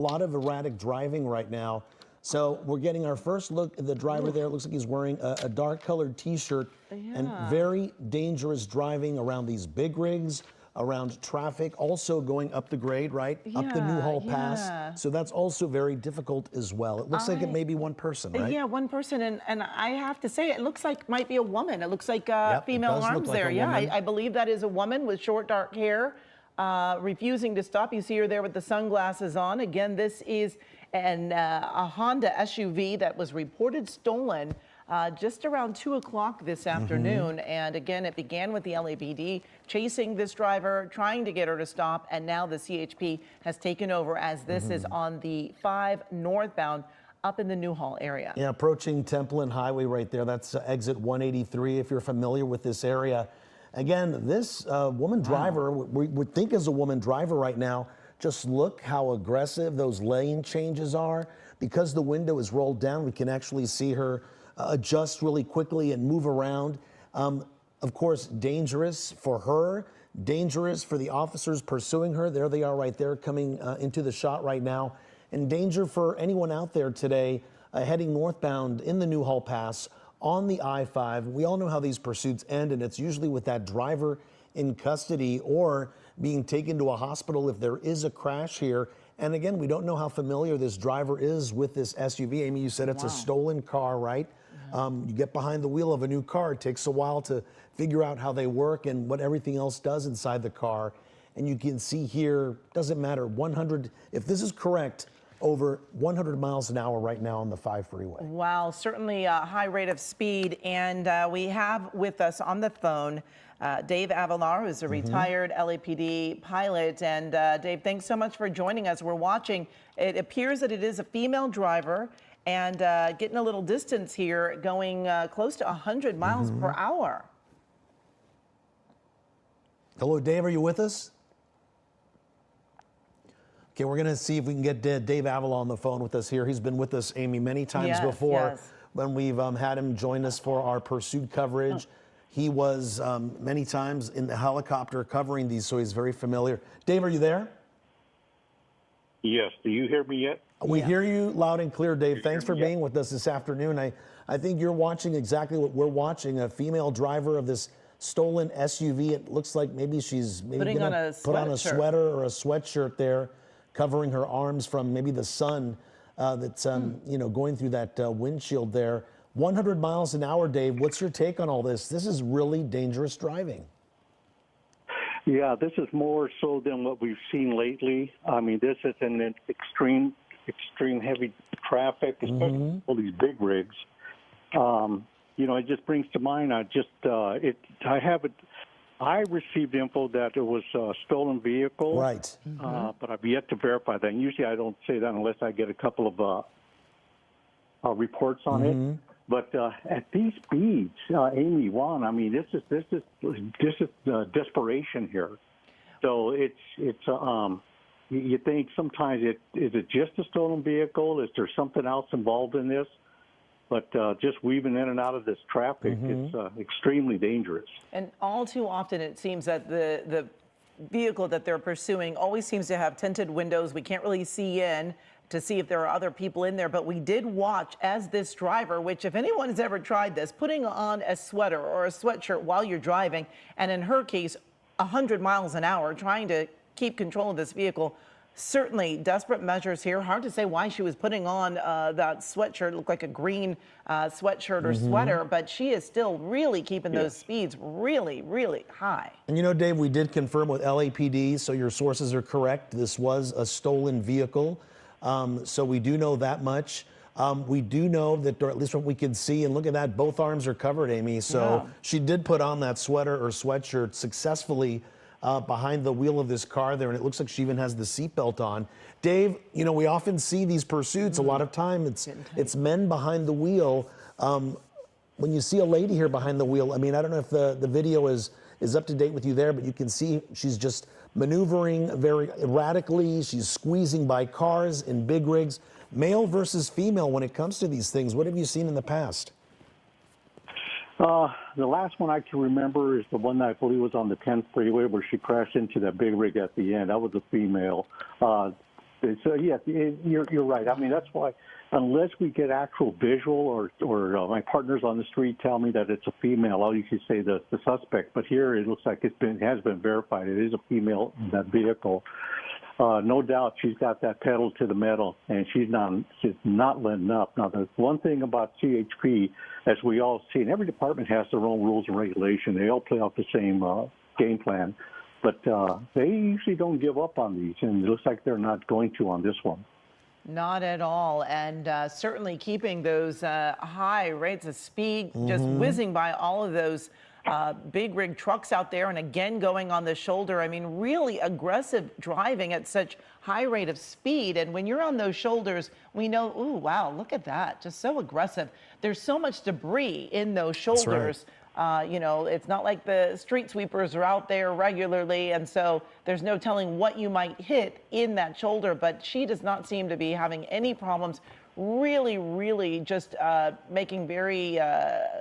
A lot of erratic driving right now. So we're getting our first look at the driver there. It looks like he's wearing a dark colored t-shirt and very dangerous driving around these big rigs, around traffic, also going up the grade, right? Up the Newhall Pass. So that's also very difficult as well. It looks like it may be one person, right? Yeah, one person. And I have to say, it looks like might be a woman. It looks like female arms like there. Yeah, I believe that is a woman with short dark hair, refusing to stop. You see her there with the sunglasses on. Again, this is a Honda SUV that was reported stolen just around 2 o'clock this afternoon. And again, it began with the LAPD chasing this driver, trying to get her to stop. And now the CHP has taken over as this is on the 5 northbound up in the Newhall area. Yeah, approaching Temple and Highway right there. That's exit 183 if you're familiar with this area. Again, this woman driver, we would think is a woman driver right now. Just look how aggressive those lane changes are. Because the window is rolled down, we can actually see her adjust really quickly and move around. Of course, dangerous for her, dangerous for the officers pursuing her. There they are right there coming into the shot right now. And danger for anyone out there today heading northbound in the Newhall Pass on the I-5. We all know how these pursuits end, and it's usually with that driver in custody or being taken to a hospital if there is a crash here. And again, we don't know how familiar this driver is with this SUV. Amy, you said it's a stolen car, right? You get behind the wheel of a new car. It takes a while to figure out how they work and what everything else does inside the car. And you can see here, doesn't matter, 100, if this is correct, over 100 miles an hour right now on the 5 freeway. Wow, certainly a high rate of speed. And we have with us on the phone Dave Avalar, who's a retired LAPD pilot. And Dave, thanks so much for joining us. We're watching. It appears that it is a female driver and getting a little distance here, going close to 100 miles per hour. Hello, Dave, are you with us? Okay, we're going to see if we can get Dave Avalar on the phone with us here. He's been with us, Amy, many times before when we've had him join us for our pursuit coverage. He was many times in the helicopter covering these, so he's very familiar. Dave, are you there? Yes. Do you hear me yet? We hear you loud and clear, Dave. Thanks for being with us this afternoon. I think you're watching exactly what we're watching, a female driver of this stolen SUV. It looks like maybe she's putting on a put on a sweater or a sweatshirt there, covering her arms from maybe the sun that's you know, going through that windshield there. 100 miles an hour, Dave. What's your take on all this? This is really dangerous driving. Yeah, this is more so than what we've seen lately. I mean, this is an extreme heavy traffic, especially all these big rigs. You know, it just brings to mind. I received info that it was a stolen vehicle. Right. But I've yet to verify that. And usually I don't say that unless I get a couple of reports on it. But at these speeds, Amy, Juan, I mean, this is desperation here. So it's you think sometimes is it just a stolen vehicle? Is there something else involved in this? But just weaving in and out of this traffic is extremely dangerous. And all too often, it seems that the vehicle that they're pursuing always seems to have tinted windows. We can't really see in to see if there are other people in there. But we did watch as this driver, which if anyone has ever tried this, putting on a sweater or a sweatshirt while you're driving, and in her case, 100 miles an hour, trying to keep control of this vehicle. Certainly desperate measures here. Hard to say why she was putting on that sweatshirt. It looked like a green sweatshirt or sweater, but she is still really keeping those speeds really, really high. And you know, Dave, we did confirm with LAPD, so your sources are correct. This was a stolen vehicle. So we do know that much. We do know that, or at least what we can see, and look at that, both arms are covered, Amy. So she did put on that sweater or sweatshirt successfully behind the wheel of this car there, and it looks like she even has the seatbelt on. Dave, you know, we often see these pursuits. A lot of time it's men behind the wheel. When you see a lady here behind the wheel, I mean, I don't know if the video is up to date with you there, but you can see she's just maneuvering very erratically. She's squeezing by cars in big rigs. Male versus female when it comes to these things. What have you seen in the past? The last one I can remember is the one that I believe was on the 10th freeway where she crashed into that big rig at the end. That was a female. So yeah, you're right. I mean, that's why unless we get actual visual or my partners on the street tell me that it's a female, I'll usually say the suspect. But here it looks like has been verified. It is a female in that vehicle. No doubt she's got that pedal to the metal, and she's not letting up. Now, the one thing about CHP, as we all see, and every department has their own rules and regulation. They all play out the same game plan, but they usually don't give up on these, and it looks like they're not going to on this one. Not at all. And certainly keeping those high rates of speed, just whizzing by all of those big rig trucks out there, and again going on the shoulder. I mean, really aggressive driving at such high rate of speed. And when you're on those shoulders, we know, ooh, wow, look at that, just so aggressive. There's so much debris in those shoulders. You know, it's not like the street sweepers are out there regularly, and so there's no telling what you might hit in that shoulder. But she does not seem to be having any problems. Really just making very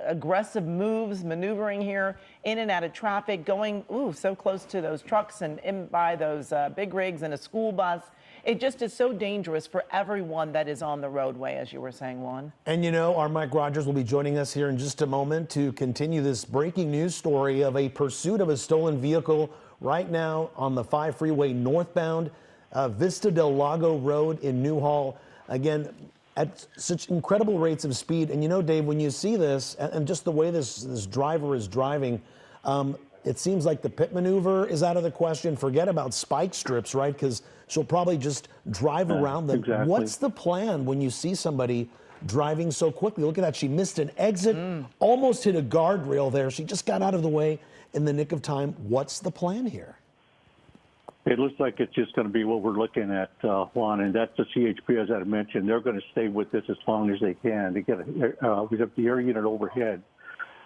aggressive moves, maneuvering here in and out of traffic, going so close to those trucks and in by those big rigs and a school bus. It just is so dangerous for everyone that is on the roadway, as you were saying, Juan. And you know, our Mike Rogers will be joining us here in just a moment to continue this breaking news story of a pursuit of a stolen vehicle right now on the I-5 Freeway northbound, Vista del Lago Road in Newhall. Again, at such incredible rates of speed. And you know, Dave, when you see this and just the way this driver is driving, it seems like the pit maneuver is out of the question. Forget about spike strips, right? Because she'll probably just drive around them. Exactly. What's the plan when you see somebody driving so quickly? Look at that. She missed an exit, almost hit a guardrail there. She just got out of the way in the nick of time. What's the plan here? It looks like it's just going to be what we're looking at, Juan, and that's the CHP, as I mentioned. They're going to stay with this as long as they can. They get we have the air unit overhead,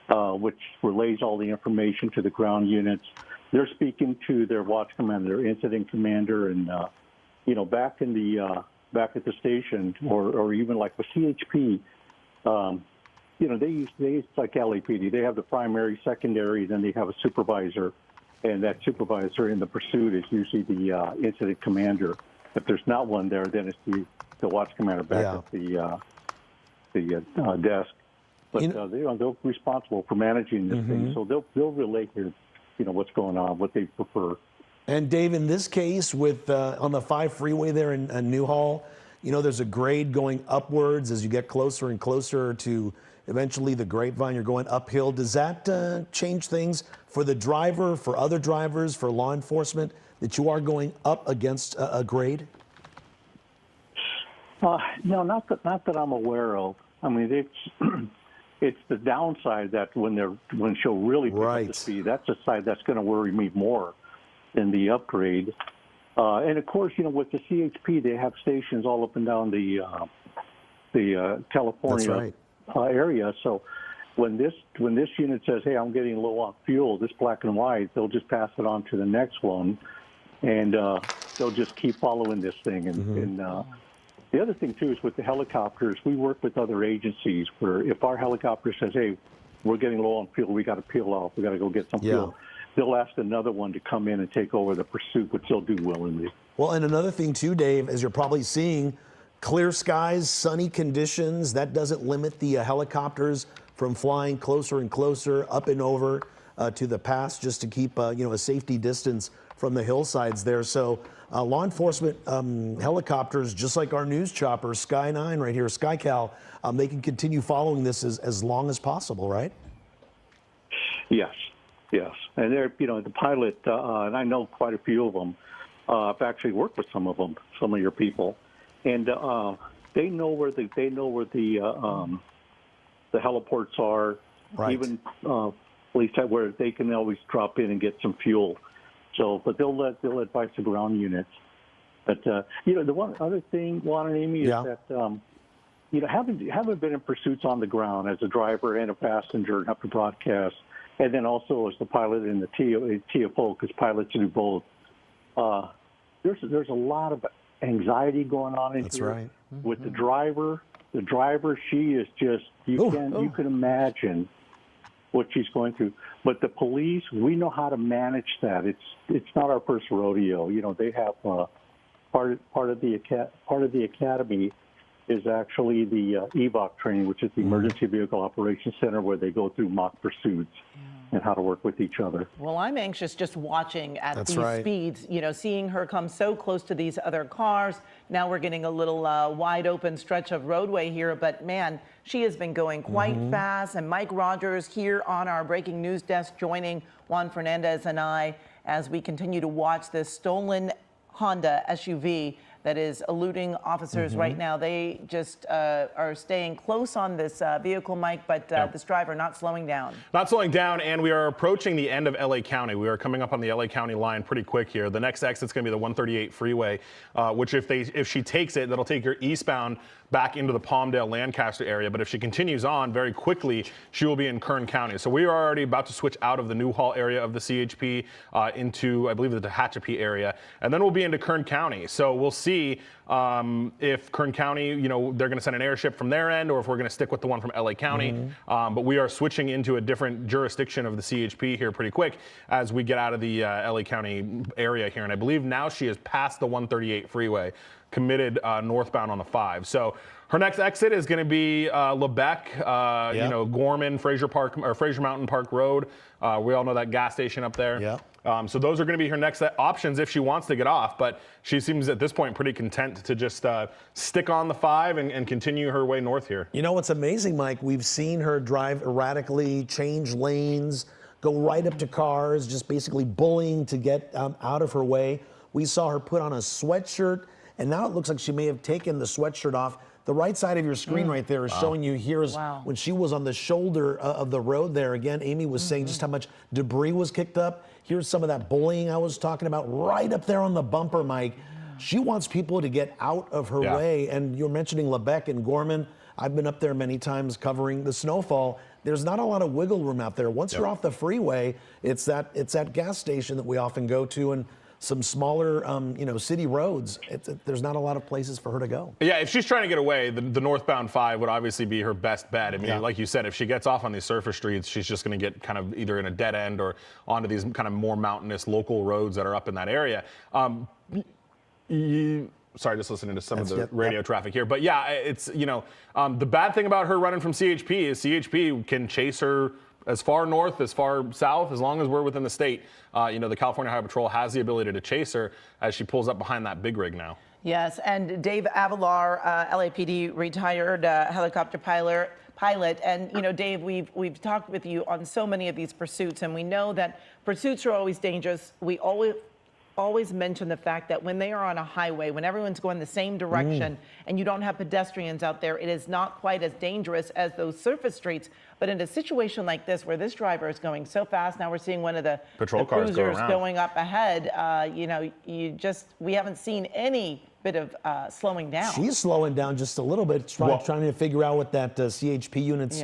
which relays all the information to the ground units. They're speaking to their watch commander, their incident commander, and you know, back at the station, or even like with CHP, you know, it's like LAPD. They have the primary, secondary, then they have a supervisor. And that supervisor in the pursuit is usually the incident commander. If there's not one there, then it's the watch commander back at the desk. But they're responsible for managing this thing, so they'll relate here, you know, what's going on, what they prefer. And Dave, in this case, with on the I-5 Freeway there in Newhall, you know, there's a grade going upwards as you get closer and closer to eventually the Grapevine. You're going uphill. Does that change things for the driver, for other drivers, for law enforcement, that you are going up against a grade? No, not that I'm aware of. I mean, it's the downside that when she'll really pick up the speed, that's the side that's going to worry me more than the upgrade. And of course, you know, with the CHP, they have stations all up and down the California area. So when this unit says, "Hey, I'm getting low on fuel," this black and white, they'll just pass it on to the next one, and they'll just keep following this thing. And the other thing too is with the helicopters, we work with other agencies where if our helicopter says, "Hey, we're getting low on fuel, we got to peel off, we got to go get some fuel," they'll ask another one to come in and take over the pursuit, which they'll do willingly. Well, and another thing too, Dave, as you're probably seeing, clear skies, sunny conditions, that doesn't limit the helicopters from flying closer and closer up and over to the pass, just to keep you know, a safety distance from the hillsides there. So law enforcement helicopters, just like our news chopper, Sky 9 right here, SkyCal, they can continue following this as long as possible, right? Yes. And they're, you know, the pilot, and I know quite a few of them. I've actually worked with some of them, some of your people. And they know where the heliports are, even at least where they can always drop in and get some fuel. So, but they'll advise the ground units. But you know, the one other thing, Juan and Amy, is that you know, haven't been in pursuits on the ground as a driver and a passenger and have to broadcast, and then also as the pilot and the TFO, because pilots do both. There's a lot of anxiety going on in here with the driver. The driver, she is just you can imagine what she's going through. But the police, we know how to manage that. It's not our first rodeo. You know, they have part of the academy is actually the EVOC training, which is the Emergency Vehicle Operations Center, where they go through mock pursuits and how to work with each other. Well, I'm anxious just watching at That's these right. speeds, you know, seeing her come so close to these other cars. Now we're getting a little wide open stretch of roadway here, but man, she has been going quite fast. And Mike Rogers here on our breaking news desk, joining Juan Fernandez and I as we continue to watch this stolen Honda SUV that is eluding officers right now. They just are staying close on this vehicle, Mike, but this driver not slowing down. Not slowing down, and we are approaching the end of LA County. We are coming up on the LA County line pretty quick here. The next exit's going to be the 138 freeway, which if she takes it, that'll take her eastbound back into the Palmdale, Lancaster area. But if she continues on very quickly, she will be in Kern County. So we are already about to switch out of the Newhall area of the CHP into, I believe, the Tehachapi area, and then we'll be into Kern County. So we'll see if Kern County, you know, they're going to send an airship from their end, or if we're going to stick with the one from LA County. But we are switching into a different jurisdiction of the CHP here pretty quick as we get out of the LA County area here. And I believe now she is past the 138 freeway, committed northbound on the 5. So her next exit is going to be Lebec, you know, Gorman, Fraser Mountain Park Road. We all know that gas station up there. Yeah. So those are going to be her next options if she wants to get off. But she seems at this point pretty content to just stick on the 5 and continue her way north here. You know what's amazing, Mike? We've seen her drive erratically, change lanes, go right up to cars, just basically bullying to get out of her way. We saw her put on a sweatshirt, and now it looks like she may have taken the sweatshirt off. The right side of your screen right there is showing you here's when she was on the shoulder of the road there. Again, Amy was saying just how much debris was kicked up. Here's some of that bullying I was talking about right up there on the bumper, Mike. She wants people to get out of her way. And you're mentioning Lebec and Gorman. I've been up there many times covering the snowfall. There's not a lot of wiggle room out there. Once you're off the freeway, it's that gas station that we often go to, and some smaller, you know, city roads. There's not a lot of places for her to go. Yeah, if she's trying to get away, the northbound 5 would obviously be her best bet. I mean, like you said, if she gets off on these surface streets, she's just going to get kind of either in a dead end or onto these kind of more mountainous local roads that are up in that area. Sorry, just listening to some of the radio traffic here. But yeah, it's, you know, the bad thing about her running from CHP is CHP can chase her as far north, as far south, as long as we're within the state. You know, the California Highway Patrol has the ability to chase her as she pulls up behind that big rig now. Yes, and Dave Avalar, LAPD retired helicopter pilot. And, you know, Dave, we've talked with you on so many of these pursuits, and we know that pursuits are always dangerous. We always mention the fact that when they are on a highway, when everyone's going the same direction and you don't have pedestrians out there, it is not quite as dangerous as those surface streets. But in a situation like this, where this driver is going so fast, now we're seeing one of the patrol cars cruisers going up ahead. You know, we haven't seen any bit of slowing down. She's slowing down just a little bit, trying to figure out what that CHP unit's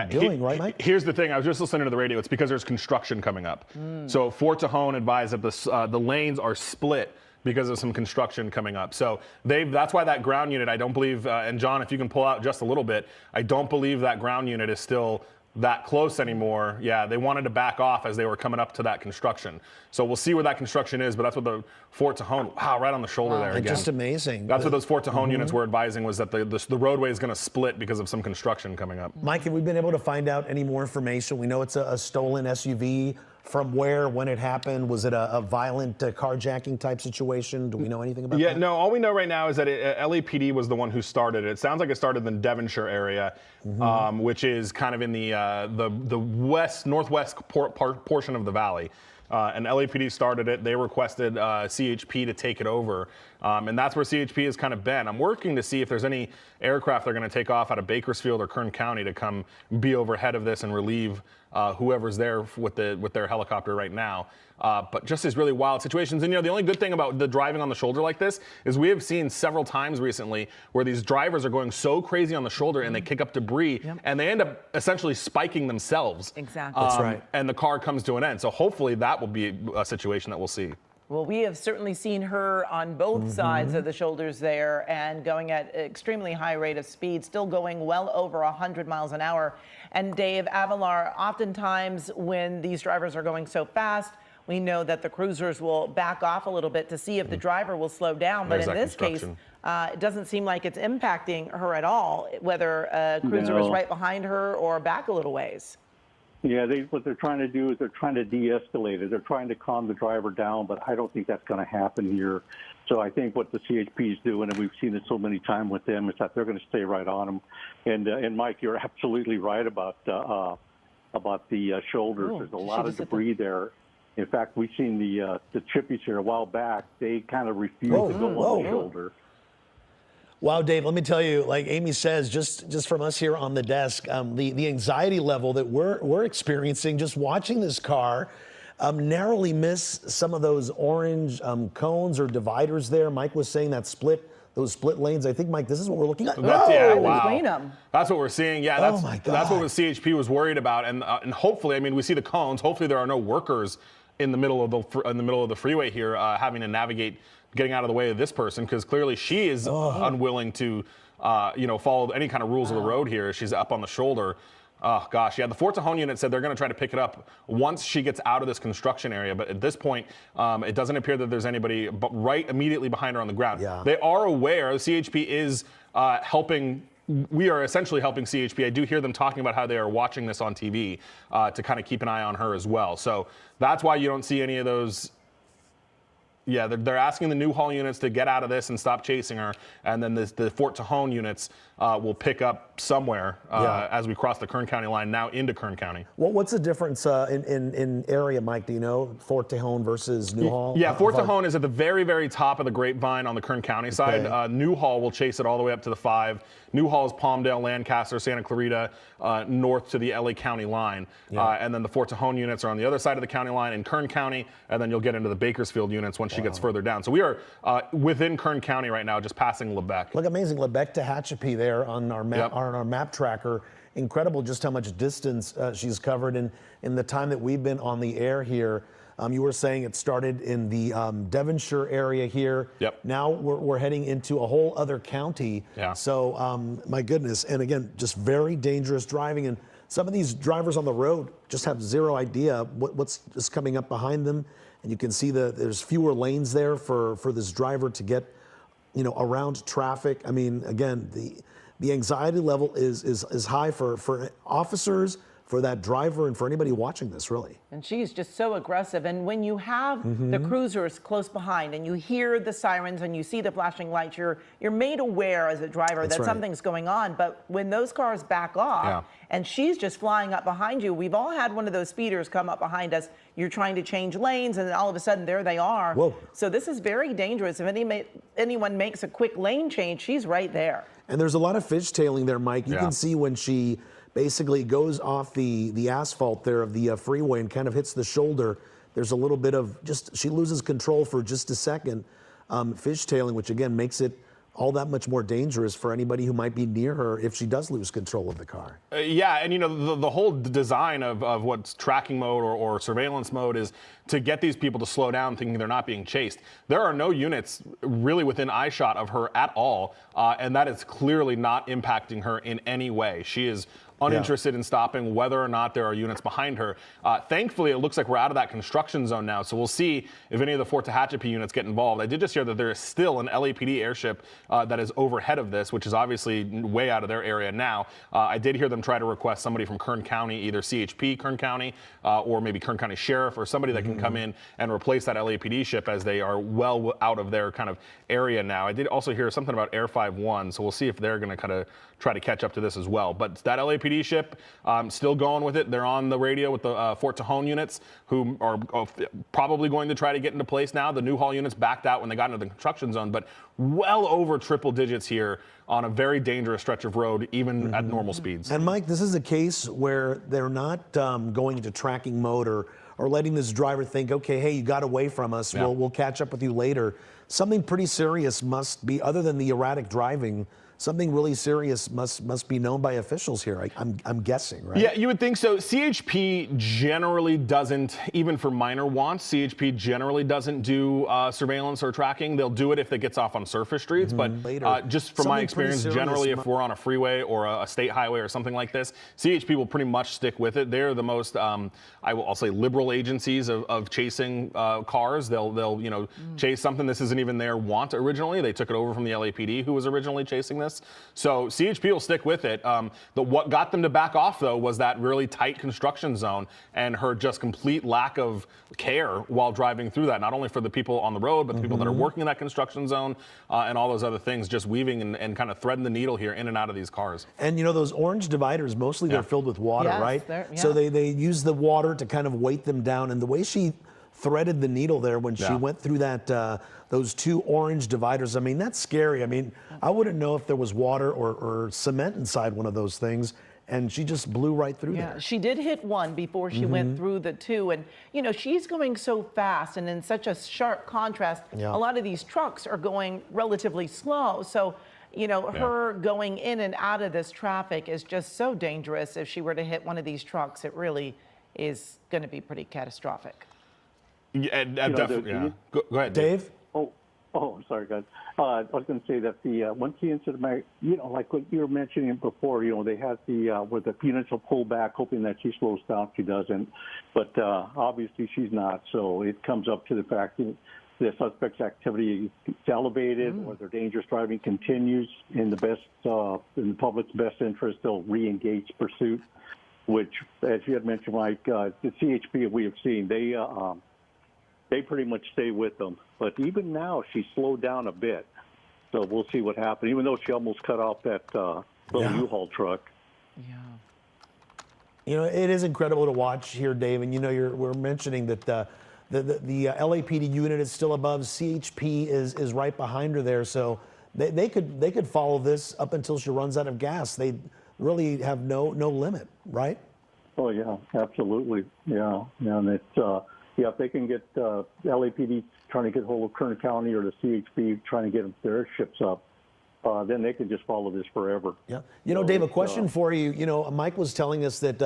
doing, right, Mike? Here's the thing. I was just listening to the radio. It's because there's construction coming up. So Fort Tejon advised that the lanes are split because of some construction coming up. So that's why that ground unit, I don't believe, and John, if you can pull out just a little bit, I don't believe that ground unit is still that close anymore. Yeah, they wanted to back off as they were coming up to that construction. So we'll see where that construction is, but that's what the Fort Tejon, right on the shoulder there again. Just amazing. That's what those Fort Tejon units were advising, was that the roadway is going to split because of some construction coming up. Mike, have we been able to find out any more information? We know it's a stolen SUV. From where, when it happened? Was it a violent carjacking type situation? Do we know anything about that? Yeah, no, all we know right now is that LAPD was the one who started it. It sounds like it started in the Devonshire area, which is kind of in the northwest portion of the valley. And LAPD started it. They requested CHP to take it over. And that's where CHP has kind of been. I'm working to see if there's any aircraft they're going to take off out of Bakersfield or Kern County to come be overhead of this and relieve whoever's there with their helicopter right now. But just these really wild situations. And, you know, the only good thing about the driving on the shoulder like this is we have seen several times recently where these drivers are going so crazy on the shoulder and they kick up debris and they end up essentially spiking themselves. Exactly. That's right. And the car comes to an end. So hopefully that will be a situation that we'll see. Well, we have certainly seen her on both sides of the shoulders there and going at an extremely high rate of speed, still going well over 100 miles an hour. And Dave Avalar, oftentimes when these drivers are going so fast, we know that the cruisers will back off a little bit to see if the driver will slow down. But There's in that this case, construction. it doesn't seem like it's impacting her at all, whether a cruiser is No. right behind her or back a little ways. Yeah, what they're trying to do is they're trying to de-escalate it. They're trying to calm the driver down, but I don't think that's going to happen here. So I think what the CHP is doing, and we've seen it so many times with them, is that they're going to stay right on them. And Mike, you're absolutely right about the shoulders. Oh, There's a she lot of just hit debris there. In fact, we've seen the chippies here a while back. They kind of refuse to go on the shoulder. Wow, Dave, let me tell you, like Amy says, just from us here on the desk, the anxiety level that we're experiencing just watching this car narrowly miss some of those orange cones or dividers there. Mike was saying that those split lanes. I think, Mike, this is what we're looking at. Yeah, Between wow. them. That's what we're seeing. Yeah, that's, my that's what God. the CHP was worried about. And hopefully, I mean, we see the cones. Hopefully there are no workers in the middle of the freeway here having to navigate getting out of the way of this person, because clearly she is unwilling to follow any kind of rules of the road here. She's up on the shoulder. Oh, gosh. Yeah, the Fort Tejon unit said they're going to try to pick it up once she gets out of this construction area. But at this point, it doesn't appear that there's anybody right immediately behind her on the ground. Yeah. They are aware. The CHP is helping. We are essentially helping CHP. I do hear them talking about how they are watching this on TV to kind of keep an eye on her as well. So that's why you don't see any of those. Yeah, they're asking the Newhall units to get out of this and stop chasing her, and then the Fort Tejon units will pick up somewhere as we cross the Kern County line now into Kern County. What's the difference in area, Mike? Do you know, Fort Tejon versus Newhall? Yeah, Fort Tejon is at the very, very top of the Grapevine on the Kern County side. Okay. Newhall will chase it all the way up to the 5. Newhall is Palmdale, Lancaster, Santa Clarita, north to the LA County line. And then the Fort Tejon units are on the other side of the county line in Kern County, and then you'll get into the Bakersfield units once she gets further down. So we are within Kern County right now, just passing Lebec. Look, amazing. Lebec to Tehachapi there on our map, Yep. on our map tracker. Incredible just how much distance she's covered in the time that we've been on the air here. You were saying it started in the Devonshire area here. Yep. Now we're heading into a whole other county. Yeah. So, my goodness. And again, just very dangerous driving. And some of these drivers on the road just have zero idea what's just coming up behind them. And you can see there's fewer lanes there for this driver to get, around traffic. I mean, again, the anxiety level is high for officers, for that driver, and for anybody watching this, really. And she's just so aggressive. And when you have the cruisers close behind and you hear the sirens and you see the flashing lights, you're made aware as a driver That's that right. something's going on. But when those cars back off and she's just flying up behind you, we've all had one of those speeders come up behind us. You're trying to change lanes and then all of a sudden there they are. Whoa. So this is very dangerous. If anyone makes a quick lane change, she's right there. And there's a lot of fishtailing there, Mike. You Yeah. can see when she basically goes off the asphalt there of the freeway and kind of hits the shoulder. There's a little bit of she loses control for just a second. Fishtailing, which again makes it all that much more dangerous for anybody who might be near her if she does lose control of the car. Yeah, and the whole design of what's tracking mode or surveillance mode is to get these people to slow down thinking they're not being chased. There are no units really within eyeshot of her at all, and that is clearly not impacting her in any way. She is uninterested in stopping whether or not there are units behind her. Thankfully, it looks like we're out of that construction zone now, so we'll see if any of the Fort Tehachapi units get involved. I did just hear that there is still an LAPD airship that is overhead of this, which is obviously way out of their area now. I did hear them try to request somebody from Kern County, either CHP Kern County or maybe Kern County Sheriff or somebody that can come in and replace that LAPD ship, as they are well out of their kind of area now. I did also hear something about Air 5-1, so we'll see if they're going to kind of try to catch up to this as well. But that LAPD ship, still going with it. They're on the radio with the Fort Tejon units, who are probably going to try to get into place now. The Newhall units backed out when they got into the construction zone, but well over triple digits here on a very dangerous stretch of road, even at normal speeds. And Mike, this is a case where they're not going into tracking mode or letting this driver think, okay, hey, you got away from us. Yeah. We'll catch up with you later. Something pretty serious must be, other than the erratic driving, something really serious must be known by officials here. I'm guessing, right? Yeah, you would think so. CHP generally doesn't, even for minor wants, CHP generally doesn't do surveillance or tracking. They'll do it if it gets off on surface streets, but just from my Something pretty experience, serious generally if we're on a freeway or a state highway or something like this, CHP will pretty much stick with it. They're the most, I'll say, liberal agencies of chasing cars. They'll chase something. This isn't even their want originally. They took it over from the LAPD, who was originally chasing this. So CHP will stick with it. What got them to back off, though, was that really tight construction zone and her just complete lack of care while driving through that, not only for the people on the road, but the people that are working in that construction zone and all those other things, just weaving and kind of threading the needle here in and out of these cars. And those orange dividers, mostly they're filled with water, Yes, right? So they use the water to kind of weight them down. And the way she threaded the needle there when she went through that those two orange dividers, I mean, that's scary. I mean, I wouldn't know if there was water or cement inside one of those things, and she just blew right through there. She did hit one before she went through the two, and she's going so fast and in such a sharp contrast. A lot of these trucks are going relatively slow, so her going in and out of this traffic is just so dangerous. If she were to hit one of these trucks, it really is going to be pretty catastrophic. Yeah, definitely. Go ahead, Dave? Oh, I'm sorry, guys. I was going to say that the once the incident, like what you were mentioning before, they had where the units will pull back, hoping that she slows down. She doesn't, but obviously she's not. So it comes up to the fact that the suspect's activity is elevated, or their dangerous driving continues. In the public's best interest, they'll re-engage pursuit. Which, as you had mentioned, Mike, the CHP we have seen, they pretty much stay with them. But even now, she slowed down a bit. So we'll see what happens, even though she almost cut off that little U-Haul truck. Yeah. It is incredible to watch here, Dave. And, we're mentioning that the LAPD unit is still above. CHP is right behind her there. So they could follow this up until she runs out of gas. They really have no limit, right? Oh, yeah, absolutely. Yeah. And it's... if they can get LAPD trying to get hold of Kern County or the CHP trying to get their ships up, then they can just follow this forever. Yeah. Dave, a question for you. Mike was telling us that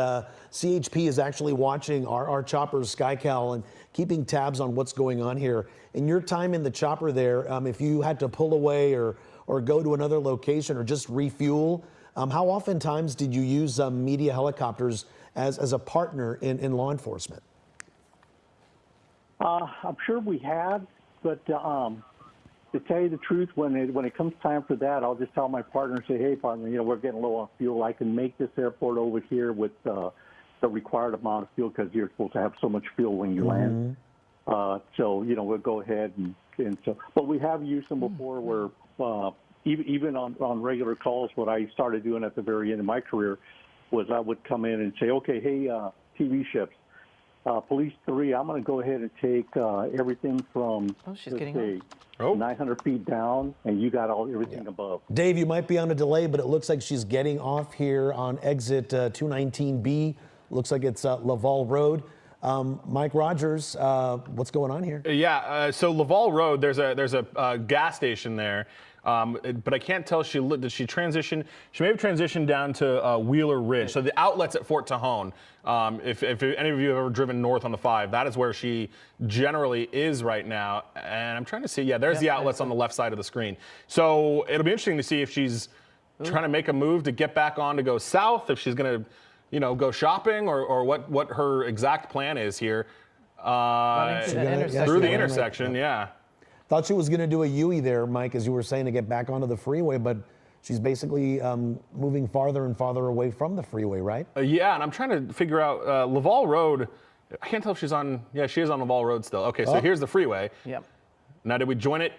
CHP is actually watching our choppers, SkyCal, and keeping tabs on what's going on here. In your time in the chopper there, if you had to pull away or go to another location or just refuel, how oftentimes did you use media helicopters as a partner in law enforcement? I'm sure we had, but to tell you the truth, when it comes time for that, I'll just tell my partner, say, hey, partner, we're getting low on fuel. I can make this airport over here with the required amount of fuel because you're supposed to have so much fuel when you land. So, we'll go ahead and so. But we have used them before where even on regular calls, what I started doing at the very end of my career was I would come in and say, okay, hey, TV ships. Police 3, I'm going to go ahead and take everything from, she's getting say, 900 feet down, and you got everything above. Dave, you might be on a delay, but it looks like she's getting off here on exit 219B. Looks like it's Laval Road. Mike Rogers, what's going on here? Yeah, so Laval Road, there's a any station there. But I can't tell, did she transition? She may have transitioned down to Wheeler Ridge. So the outlet's at Fort Tejon. If any of you have ever driven north on the 5, that is where she generally is right now. And I'm trying to see, there's the outlets on the left side of the screen. So it'll be interesting to see if she's trying to make a move to get back on to go south, if she's going to, go shopping or what her exact plan is here. Through the intersection, Thought she was going to do a U-turn there, Mike, as you were saying, to get back onto the freeway, but she's basically moving farther and farther away from the freeway, right? Yeah, and I'm trying to figure out Laval Road. I can't tell if she's on. Yeah, she is on Laval Road still. Okay, so here's the freeway. Yep. Now, did we join it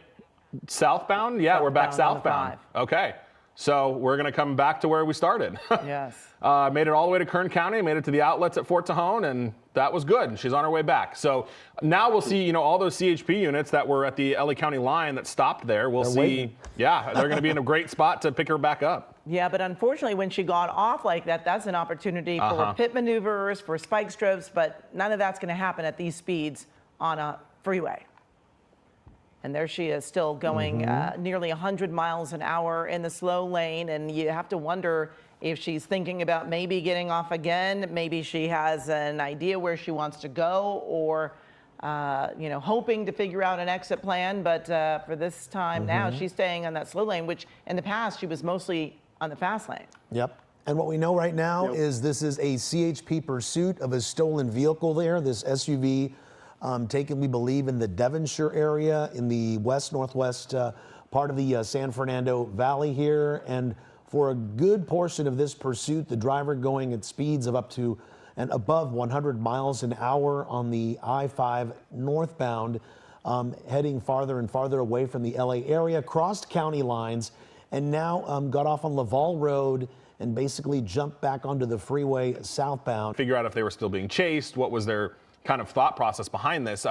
southbound? Yeah, we're back southbound. Okay, so we're going to come back to where we started. Yes. Made it all the way to Kern County, made it to the outlets at Fort Tejon, and that was good. And she's on her way back. So now we'll see, all those CHP units that were at the LA County line that stopped there. We'll see. Waiting. Yeah, they're going to be in a great spot to pick her back up. Yeah, but unfortunately, when she got off like that, that's an opportunity for pit maneuvers, for spike strips, but none of that's going to happen at these speeds on a freeway. And there she is, still going nearly 100 miles an hour in the slow lane. And you have to wonder if she's thinking about maybe getting off again. Maybe she has an idea where she wants to go, or hoping to figure out an exit plan. But for this time now, she's staying on that slow lane, which in the past she was mostly on the fast lane. Yep. And what we know right now is this is a CHP pursuit of a stolen vehicle there. This SUV taken, we believe, in the Devonshire area in the west-northwest part of the San Fernando Valley here. And for a good portion of this pursuit, the driver going at speeds of up to and above 100 miles an hour on the I-5 northbound, heading farther and farther away from the LA area, crossed county lines, and now got off on Laval Road and basically jumped back onto the freeway southbound. Figure out if they were still being chased, what was their kind of thought process behind this.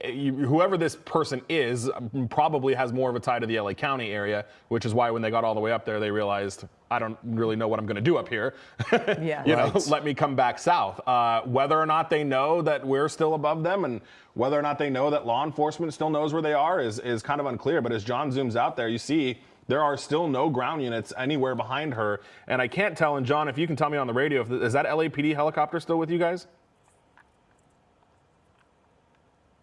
Whoever this person is probably has more of a tie to the LA County area, which is why when they got all the way up there, they realized, I don't really know what I'm going to do up here. Yeah. Let me come back south. Whether or not they know that we're still above them, and whether or not they know that law enforcement still knows where they are is kind of unclear. But as John zooms out there, you see there are still no ground units anywhere behind her. And I can't tell, and John, if you can tell me on the radio, is that LAPD helicopter still with you guys?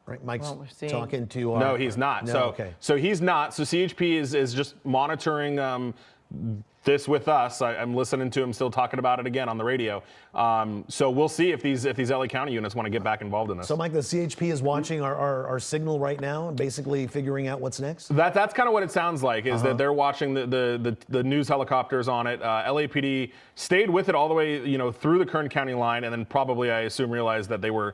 Right, Mike's Well, we're seeing- talking to. No, he's not. No, So, okay. so he's not. So CHP is just monitoring this with us. I'm listening to him still talking about it again on the radio. So we'll see if these LA County units want to get back involved in this. So, Mike, the CHP is watching our signal right now and basically figuring out what's next? That's kind of what it sounds like, is that they're watching the news helicopters on it. LAPD stayed with it all the way, through the Kern County line, and then probably, I assume, realized that they were,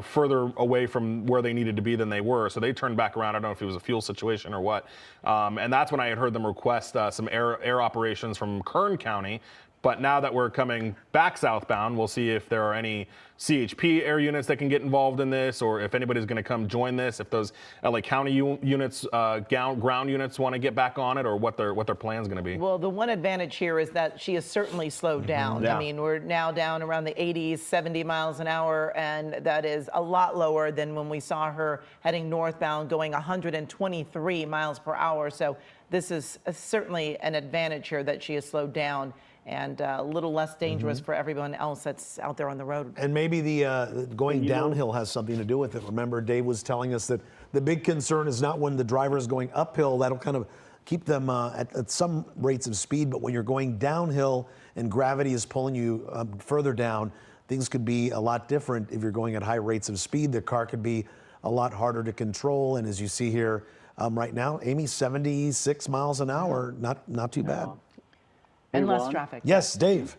further away from where they needed to be than they were. So they turned back around. I don't know if it was a fuel situation or what. And that's when I had heard them request some air operations from Kern County. But now that we're coming back southbound, we'll see if there are any CHP air units that can get involved in this, or if anybody's going to come join this, if those LA County units, ground units want to get back on it, or what their plan's going to be. Well, the one advantage here is that she has certainly slowed down. Yeah. I mean, we're now down around the 80s, 70 miles an hour, and that is a lot lower than when we saw her heading northbound going 123 miles per hour. So this is certainly an advantage here that she has slowed down, and a little less dangerous for everyone else that's out there on the road. And maybe the going downhill has something to do with it. Remember, Dave was telling us that the big concern is not when the driver is going uphill. That'll kind of keep them at some rates of speed. But when you're going downhill and gravity is pulling you further down, things could be a lot different. If you're going at high rates of speed, the car could be a lot harder to control. And as you see here right now, Amy, 76 miles an hour, not too bad. And Hey, less Ron? traffic. Yes, Dave.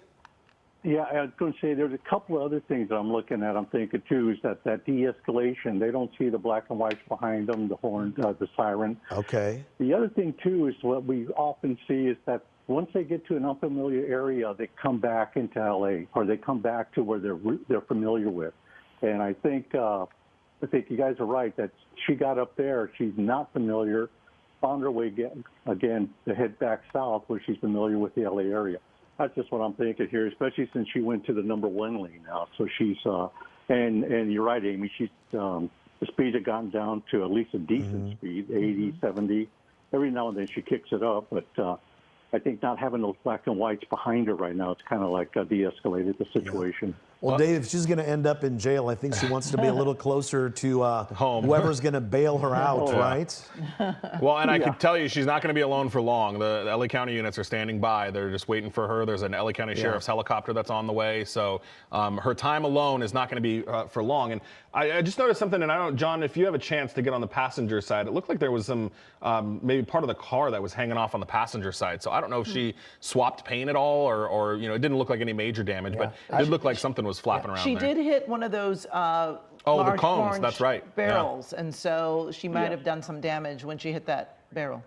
Yeah, I was going to say there's a couple of other things that I'm looking at. I'm thinking too is that de-escalation. They don't see the black and whites behind them, the horn, the siren. Okay. The other thing too is what we often see is that once they get to an unfamiliar area, they come back into LA, or they come back to where they're familiar with. And I think you guys are right that she got up there. She's not familiar. Found her way again to head back south where she's familiar with the LA area. That's just what I'm thinking here, especially since she went to the number 1 lane now. So she's, and you're right, Amy, she's, the speeds have gotten down to at least a decent speed, 80, 70. Every now and then she kicks it up, but I think not having those black and whites behind her right now, it's kind of like de-escalated the situation. Well, Dave, if she's going to end up in jail, I think she wants to be a little closer to home. Whoever's going to bail her out, Yeah. right? Well, and I can tell you she's not going to be alone for long. The LA County units are standing by. They're just waiting for her. There's an LA County Sheriff's helicopter that's on the way. So her time alone is not going to be for long. And I just noticed something, and I don't, John, if you have a chance to get on the passenger side, it looked like there was some, maybe part of the car that was hanging off on the passenger side. So I don't know if she swapped paint at all, or it didn't look like any major damage, but it did look like something was flapping around She there. did hit one of those the large cones, orange that's right. Yeah. barrels, and so she might have done some damage when she hit that barrel.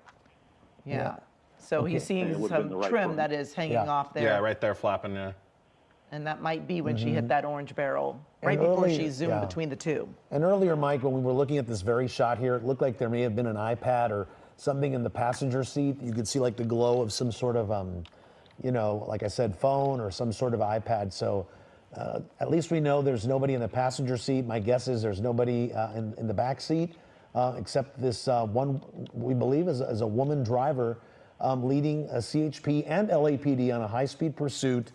Yeah. So he's seeing it would've been some the right trim one. that is hanging Yeah. off there. Yeah, right there flapping, yeah. And that might be when she hit that orange barrel, right And before early- she zoomed yeah. between the two. And earlier, Mike, when we were looking at this very shot here, it looked like there may have been an iPad or something in the passenger seat. You could see like the glow of some sort of, like I said, phone or some sort of iPad. So at least we know there's nobody in the passenger seat. My guess is there's nobody in the back seat. except this one, we believe, is a woman driver leading a CHP and LAPD on a high-speed pursuit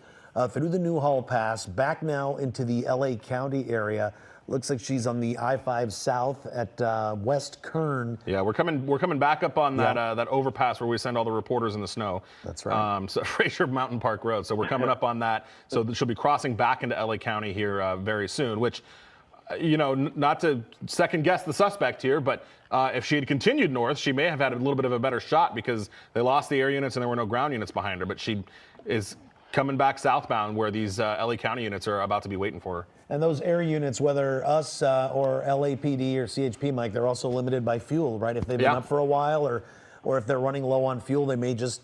through the Newhall Pass, back now into the LA County area. Looks like she's on the I-5 South at West Kern. Yeah, we're coming back up on that that overpass where we send all the reporters in the snow. That's right. So Fraser Mountain Park Road. So we're coming up on that. So she'll be crossing back into LA County here very soon. Which, you know, not to second guess the suspect here, but if she had continued north, she may have had a little bit of a better shot because they lost the air units and there were no ground units behind her. But she is coming back southbound where these LA County units are about to be waiting for her. And those air units, whether us or LAPD or CHP, Mike, they're also limited by fuel, right? If they've been up for a while or if they're running low on fuel, they may just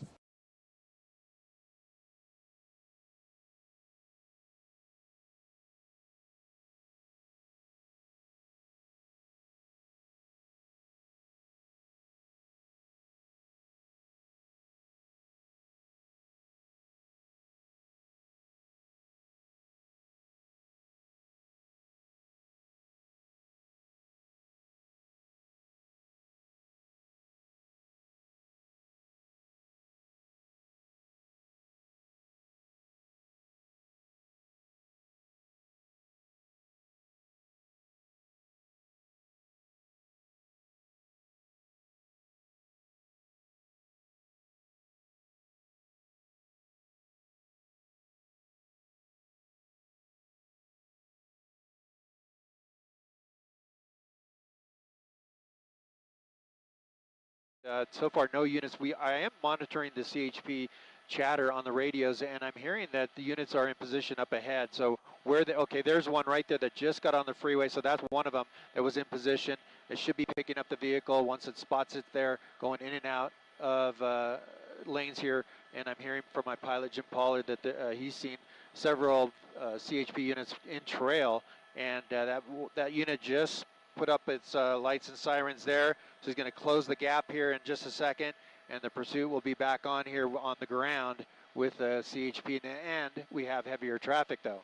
so far, no units. I am monitoring the CHP chatter on the radios, and I'm hearing that the units are in position up ahead. So okay, there's one right there that just got on the freeway. So that's one of them that was in position. It should be picking up the vehicle once it spots it there, going in and out of lanes here. And I'm hearing from my pilot, Jim Pollard, that he's seen several CHP units in trail, and that unit just put up its lights and sirens there. So he's going to close the gap here in just a second, and the pursuit will be back on here on the ground with CHP, and we have heavier traffic though.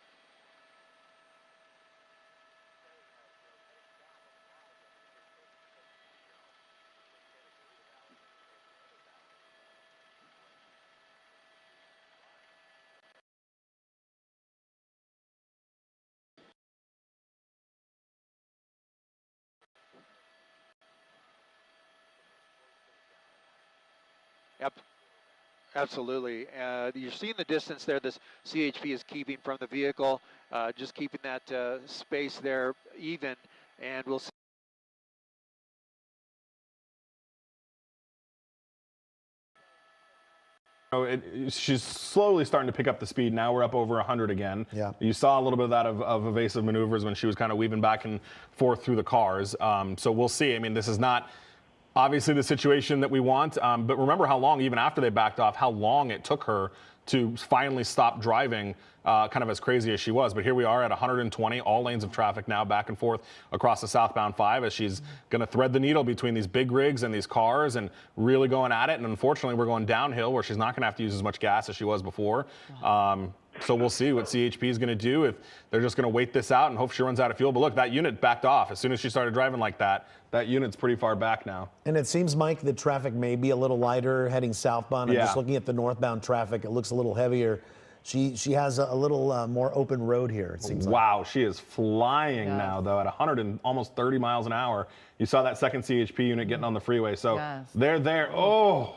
Yep, absolutely. You're seeing the distance there this CHP is keeping from the vehicle, just keeping that space there even, and we'll see. She's slowly starting to pick up the speed. Now we're up over 100 again. Yeah. You saw a little bit of that of evasive maneuvers when she was kind of weaving back and forth through the cars. So we'll see. I mean, this is not obviously the situation that we want, but remember how long, even after they backed off, how long it took her to finally stop driving, kind of as crazy as she was. But here we are at 120, all lanes of traffic now back and forth across the southbound 5 as she's going to thread the needle between these big rigs and these cars and really going at it. And unfortunately, we're going downhill where she's not going to have to use as much gas as she was before. So we'll see what CHP is going to do, if they're just going to wait this out and hope she runs out of fuel. But look, that unit backed off as soon as she started driving like that. That unit's pretty far back now. And it seems, Mike, the traffic may be a little lighter heading southbound. I'm just looking at the northbound traffic. It looks a little heavier. She has a little more open road here, it seems like. Wow, she is flying now, though, at 100 and almost 30 miles an hour. You saw that second CHP unit getting on the freeway. So they're there. Oh,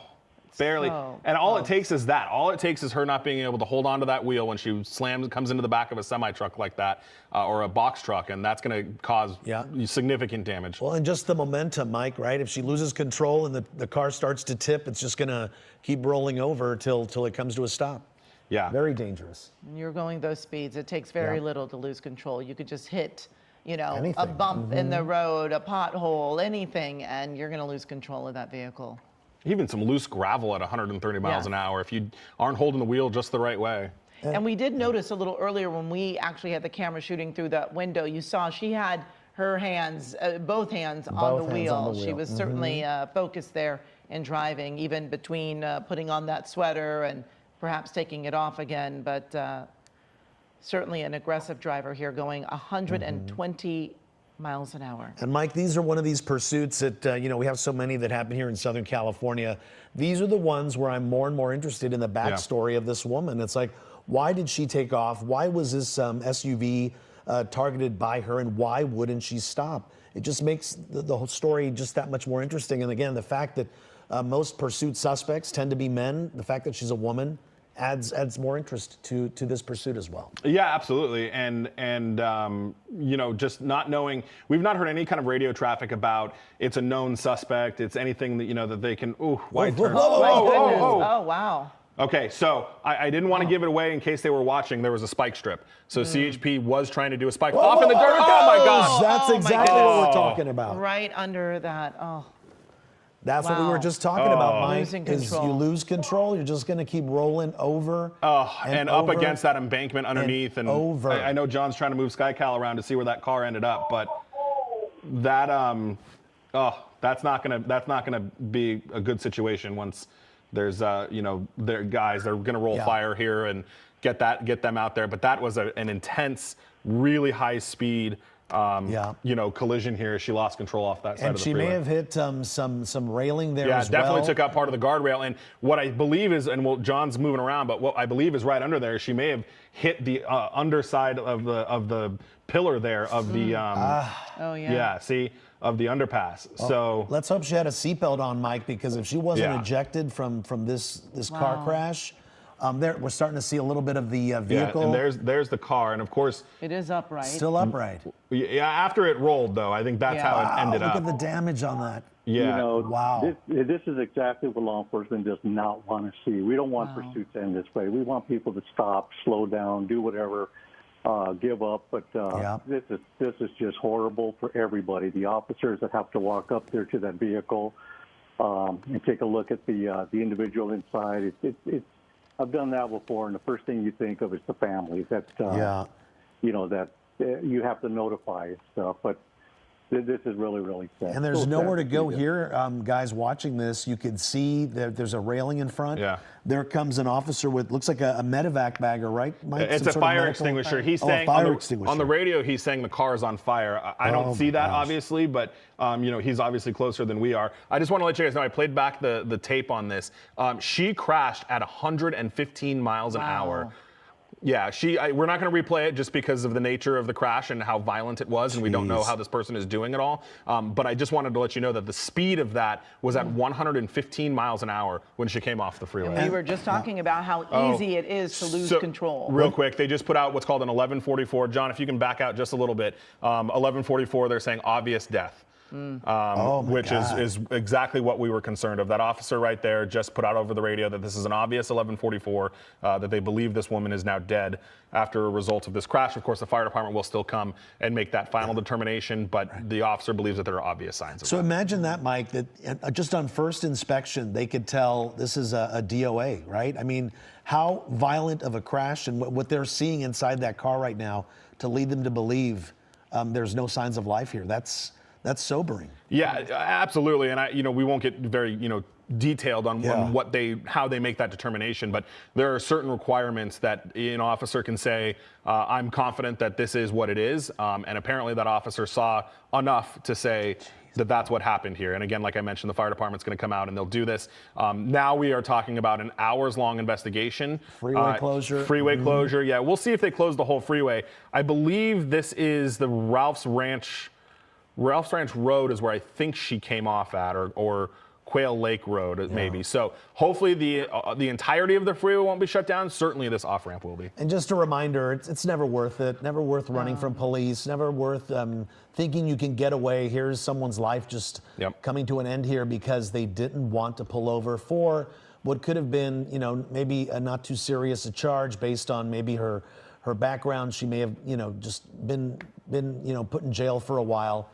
barely. And all it takes is that. All it takes is her not being able to hold onto that wheel when she comes into the back of a semi-truck like that, or a box truck, and that's going to cause significant damage. Well, and just the momentum, Mike, right? If she loses control and the car starts to tip, it's just going to keep rolling over till it comes to a stop. Yeah. Very dangerous. You're going those speeds. It takes very little to lose control. You could just hit, you know, Anything. a bump in the road, a pothole, anything, and you're going to lose control of that vehicle. Even some loose gravel at 130 miles an hour if you aren't holding the wheel just the right way. And we did notice a little earlier when we actually had the camera shooting through that window, you saw she had her hands, both hands on the wheel. She was certainly focused there in driving, even between putting on that sweater and perhaps taking it off again. But certainly an aggressive driver here, going 120 miles an hour. And Mike, these are one of these pursuits that, we have so many that happen here in Southern California. These are the ones where I'm more and more interested in the backstory of this woman. It's like, why did she take off? Why was this SUV targeted by her, and why wouldn't she stop? It just makes the whole story just that much more interesting. And again, the fact that most pursuit suspects tend to be men, the fact that she's a woman adds more interest to this pursuit as well. Yeah, absolutely. And just not knowing, we've not heard any kind of radio traffic about it's a known suspect, it's anything that, that they can, wide turn. Oh, wow. Okay, so I didn't want to give it away in case they were watching. There was a spike strip. So CHP was trying to do a spike off in the dirt. Oh my gosh. That's exactly what we're talking about. Right under that. That's what we were just talking about, Mike. Losing is control. you lose control, you're just going to keep rolling over and up against that embankment underneath. And over. I know John's trying to move SkyCal around to see where that car ended up, but that that's not gonna be a good situation once there's their guys, they're gonna roll fire here and get them out there. But that was an intense, really high speed collision here. She lost control off that side of the freeway. And she may have hit some railing there as well. Yeah, definitely took out part of the guardrail. And what I believe is, John's moving around, but what I believe is right under there, she may have hit the underside of the pillar there of the of the underpass. Well, so let's hope she had a seatbelt on, Mike, because if she wasn't ejected from this car crash, we're starting to see a little bit of the vehicle. Yeah, and there's the car, and of course it is upright. Still upright. Yeah, after it rolled though, I think that's how it ended up. Look at the damage on that. Yeah. Wow. This is exactly what law enforcement does not want to see. We don't want pursuits to end this way. We want people to stop, slow down, do whatever, give up. But this is just horrible for everybody. The officers that have to walk up there to that vehicle and take a look at the individual inside. I've done that before, and the first thing you think of is the family that that you have to notify and stuff. But this is really, really sad. And there's nowhere to go here. Guys watching this, you can see that there's a railing in front. Yeah. There comes an officer with, looks like a medevac bagger, right, Mike? It's a fire extinguisher. He's saying on the radio, he's saying the car is on fire. I don't see that, obviously, but he's obviously closer than we are. I just want to let you guys know, I played back the tape on this. She crashed at 115 miles an hour. Yeah, we're not going to replay it just because of the nature of the crash and how violent it was, and we don't know how this person is doing it all. But I just wanted to let you know that the speed of that was at 115 miles an hour when she came off the freeway. And we were just talking about how easy it is to lose control. Real quick, they just put out what's called an 1144. John, if you can back out just a little bit. 1144, they're saying obvious death. Which is exactly what we were concerned of. That officer right there just put out over the radio that this is an obvious 1144, that they believe this woman is now dead after a result of this crash. Of course, the fire department will still come and make that final determination, but the officer believes that there are obvious signs of that. Imagine that, Mike, that just on first inspection, they could tell this is a DOA, right? I mean, how violent of a crash, and what they're seeing inside that car right now to lead them to believe there's no signs of life here. That's sobering. Yeah, absolutely. And we won't get very, detailed on how they make that determination, but there are certain requirements that an officer can say, I'm confident that this is what it is. And apparently that officer saw enough to say that that's what happened here. And again, like I mentioned, the fire department's going to come out and they'll do this. Now we are talking about an hours-long investigation. Freeway closure. Freeway closure. Yeah, we'll see if they close the whole freeway. I believe this is the Ralph's Ranch Road is where I think she came off at, or Quail Lake Road, maybe. So hopefully the entirety of the freeway won't be shut down. Certainly this off-ramp will be. And just a reminder, it's never worth it. Never worth running from police. Never worth thinking you can get away. Here's someone's life just coming to an end here because they didn't want to pull over for what could have been, maybe a not too serious a charge based on maybe her background. She may have, just been put in jail for a while.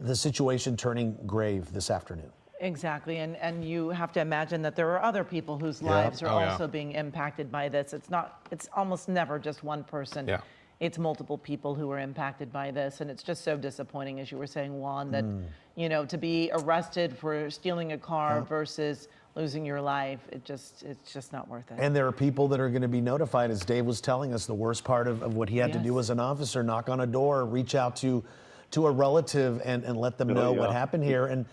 The situation turning grave this afternoon. Exactly, and you have to imagine that there are other people whose lives are also being impacted by this. It's almost never just one person. Yeah. It's multiple people who are impacted by this, and it's just so disappointing, as you were saying, Juan, that to be arrested for stealing a car versus losing your life, it's just not worth it. And there are people that are going to be notified, as Dave was telling us. The worst part of what he had to do as an officer: knock on a door, reach out to to a relative and let them know what happened here. And,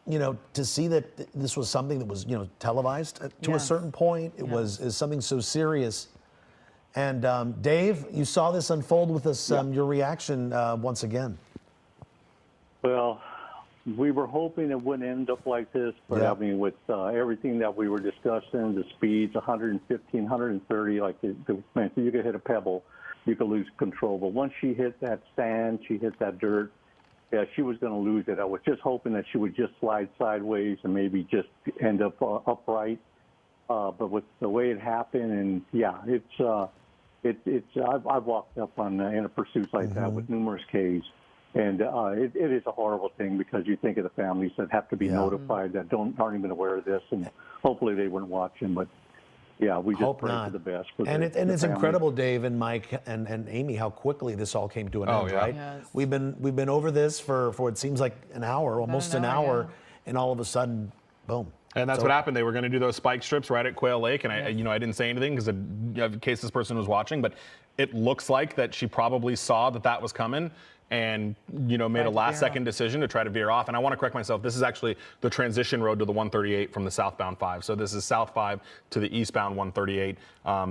you know, to see that this was something that was, you know, televised to a certain point, it was is something so serious. And Dave, you saw this unfold with us, your reaction once again. Well, we were hoping it wouldn't end up like this, but I mean, with everything that we were discussing, the speeds, 115, 130, like man, so you could hit a pebble, you could lose control. But once she hit that sand, she hit that dirt, yeah, she was going to lose it. I was just hoping that she would just slide sideways and maybe just end up upright. But with the way it happened, and I've walked up on in a pursuit like that with numerous Ks. And it is a horrible thing because you think of the families that have to be notified that aren't even aware of this, and hopefully they weren't watching. But yeah, we just pray for the best. For and the it's incredible, Dave and Mike and Amy, how quickly this all came to an end. Right? Yes. We've been over this for it seems like an hour, almost an hour, and all of a sudden, boom. And that's what happened. They were going to do those spike strips right at Quail Lake, and I didn't say anything because in case this person was watching, but it looks like that she probably saw that was coming and, you know, made a last-second decision to try to veer off. And I want to correct myself. This is actually the transition road to the 138 from the southbound 5. So this is south 5 to the eastbound 138.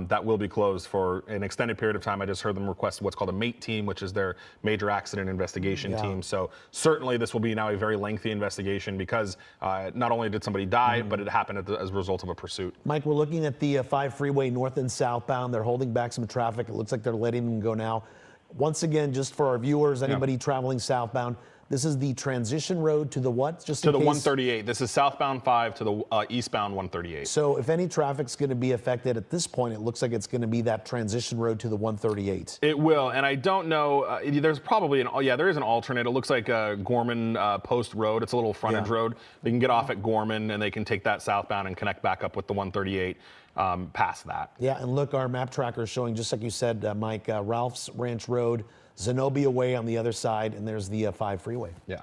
That will be closed for an extended period of time. I just heard them request what's called a MATE team, which is their major accident investigation team. So certainly this will be now a very lengthy investigation because not only did somebody die, but it happened as a result of a pursuit. Mike, we're looking at the I-5 Freeway north and southbound. They're holding back some traffic. It looks like they're letting them go now. Once again, just for our viewers, anybody traveling southbound, this is the transition road to the what? Just to the 138. This is southbound 5 to the eastbound 138. So if any traffic's going to be affected at this point, it looks like it's going to be that transition road to the 138. It will, and I don't know. There's probably there is an alternate. It looks like Gorman Post Road. It's a little frontage road. They can get off at Gorman, and they can take that southbound and connect back up with the 138. Past that. Yeah, and look, our map tracker is showing, just like you said, Mike, Ralph's Ranch Road, Zenobia Way on the other side, and there's the I-5 Freeway. Yeah.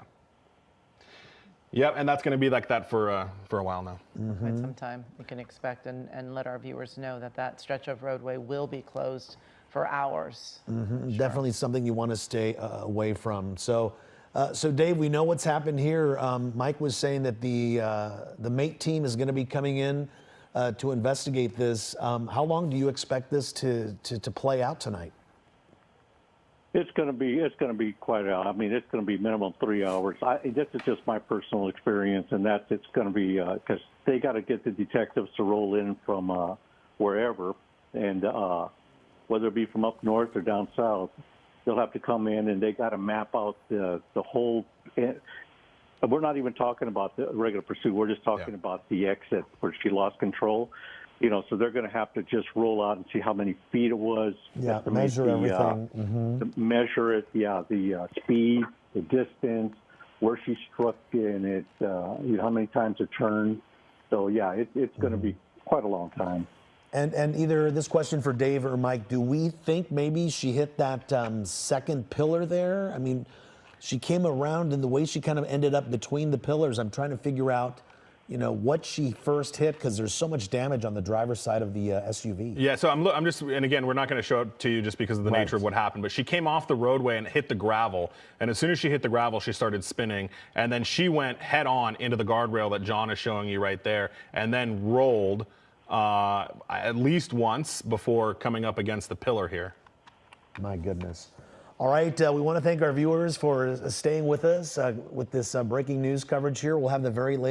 Yep, and that's going to be like that for a while now. Quite some time we can expect, and let our viewers know that stretch of roadway will be closed for hours. Sure. Definitely something you want to stay away from. So, Dave, we know what's happened here. Mike was saying that the MATE team is going to be coming in to investigate this. How long do you expect this to play out tonight? It's going to be quite a. I mean, it's going to be minimum 3 hours. This is just my personal experience, and it's going to be because they got to get the detectives to roll in from wherever, and whether it be from up north or down south, they'll have to come in and they got to map out the whole. We're not even talking about the regular pursuit. We're just talking about the exit where she lost control. You know, so they're going to have to just roll out and see how many feet it was. Yeah, measure everything. Measure it. Yeah, the speed, the distance, where she struck in it. You know, how many times it turned. So yeah, it's going to be quite a long time. And either this question for Dave or Mike, do we think maybe she hit that second pillar there? I mean, she came around and the way she kind of ended up between the pillars, I'm trying to figure out, you know, what she first hit because there's so much damage on the driver's side of the SUV. Yeah, so I'm just, and again, we're not going to show it to you just because of the nature of what happened, but she came off the roadway and hit the gravel. And as soon as she hit the gravel, she started spinning. And then she went head on into the guardrail that John is showing you right there and then rolled at least once before coming up against the pillar here. My goodness. All right, we want to thank our viewers for staying with us with this breaking news coverage here. We'll have the very latest.